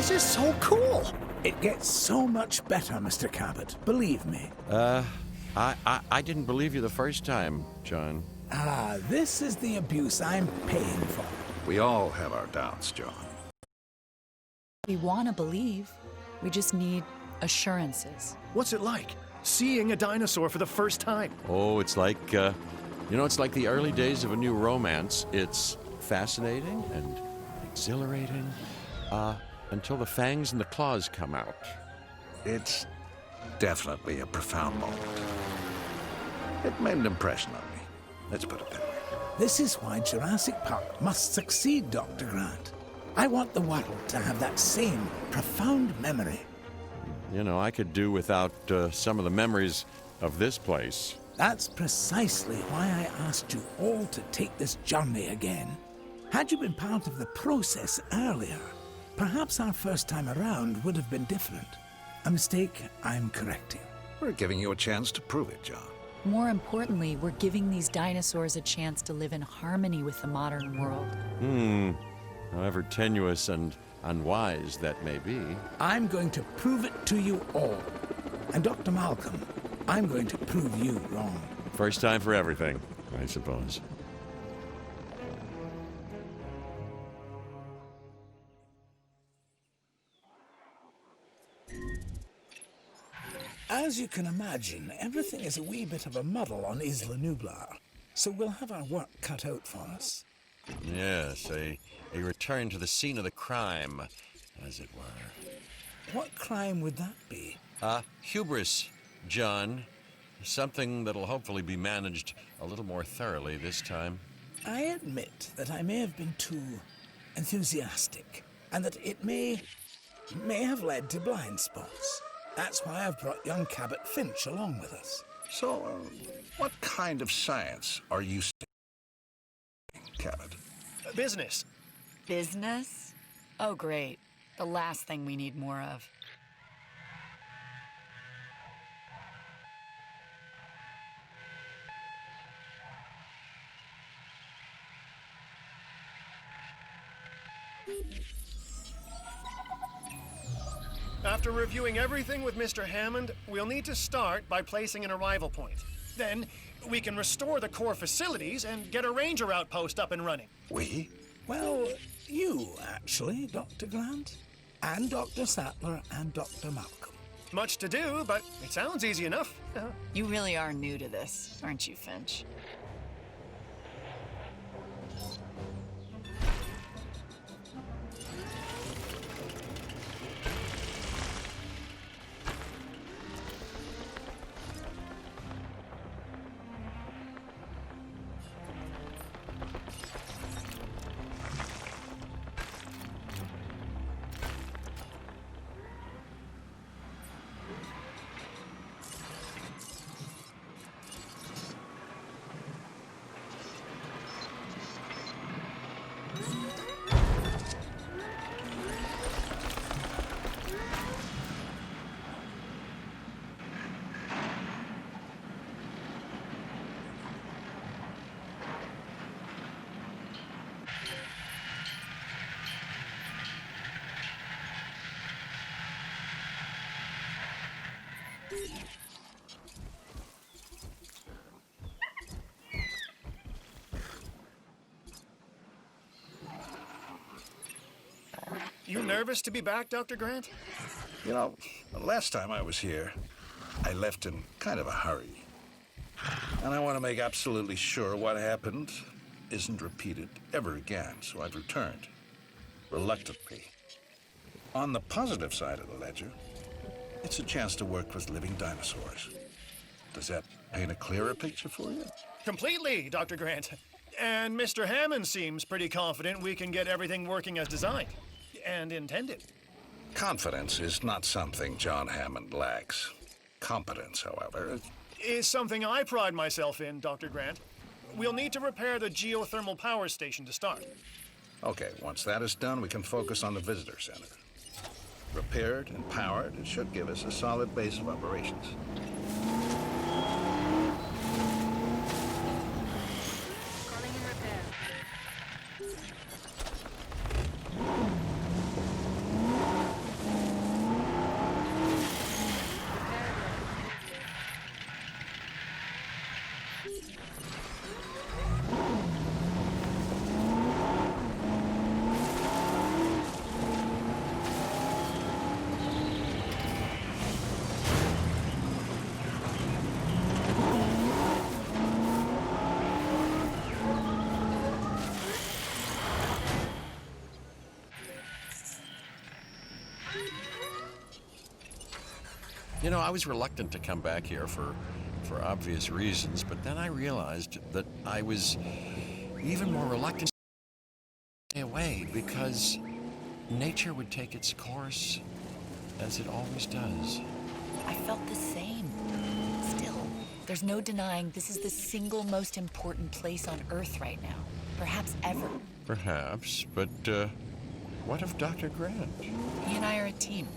This is so cool. It gets so much better, Mr. Cabot. Believe me. I didn't believe you the first time, John. This is the abuse I'm paying for. We all have our doubts, John. We want to believe. We just need assurances. What's it like, seeing a dinosaur for the first time? Oh, it's like, it's like the early days of a new romance. It's fascinating and exhilarating, until the fangs and the claws come out. It's definitely a profound moment. It made an impression on me. Let's put it that way. This is why Jurassic Park must succeed, Dr. Grant. I want the world to have that same profound memory. You know, I could do without some of the memories of this place. That's precisely why I asked you all to take this journey again. Had you been part of the process earlier, perhaps our first time around would have been different. A mistake I'm correcting. We're giving you a chance to prove it, John. More importantly, we're giving these dinosaurs a chance to live in harmony with the modern world. However tenuous and unwise that may be. I'm going to prove it to you all. And Dr. Malcolm, I'm going to prove you wrong. First time for everything, I suppose. As you can imagine, everything is a wee bit of a muddle on Isla Nublar, so we'll have our work cut out for us. Yes, a return to the scene of the crime, as it were. What crime would that be? Hubris, John. Something that'll hopefully be managed a little more thoroughly this time. I admit that I may have been too enthusiastic, and that it may have led to blind spots. That's why I've brought young Cabot Finch along with us. So, what kind of science are you studying, Cabot? Business. Business? Oh, great. The last thing we need more of. After reviewing everything with Mr. Hammond, we'll need to start by placing an arrival point. Then, we can restore the core facilities and get a ranger outpost up and running. We? Well, you, actually, Dr. Grant. And Dr. Sattler and Dr. Malcolm. Much to do, but it sounds easy enough. You really are new to this, aren't you, Finch? You nervous to be back, Dr. Grant? You know, the last time I was here, I left in kind of a hurry. And I want to make absolutely sure what happened isn't repeated ever again, so I've returned, reluctantly. On the positive side of the ledger, it's a chance to work with living dinosaurs. Does that paint a clearer picture for you? Completely, Dr. Grant. And Mr. Hammond seems pretty confident we can get everything working as designed and intended. Confidence is not something John Hammond lacks. Competence, however, Is something I pride myself in, Dr. Grant. We'll need to repair the geothermal power station to start. Okay, once that is done, we can focus on the visitor center. Repaired and powered, it should give us a solid base of operations. Calling in repair. You know, I was reluctant to come back here for obvious reasons, but then I realized that I was even more reluctant to stay away because nature would take its course as it always does. I felt the same. Still, there's no denying this is the single most important place on Earth right now. Perhaps ever. Perhaps, but what of Dr. Grant? He and I are a team.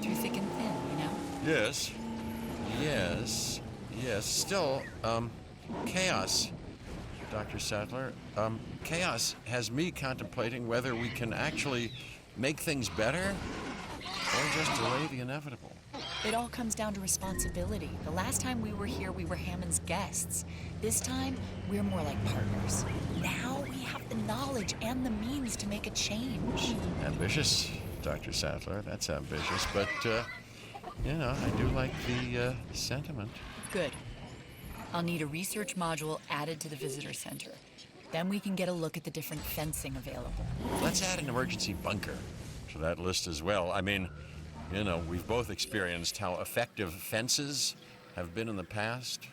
Through thick and thin, you know? Yes. Still, chaos, Dr. Sattler. Chaos has me contemplating whether we can actually make things better or just delay the inevitable. It all comes down to responsibility. The last time we were here, we were Hammond's guests. This time, we're more like partners. Now we have the knowledge and the means to make a change. Ambitious, Dr. Sattler. That's ambitious, but, you know, I do like the sentiment. Good. I'll need a research module added to the visitor center. Then we can get a look at the different fencing available. Let's add an emergency bunker to that list as well. I mean, you know, we've both experienced how effective fences have been in the past.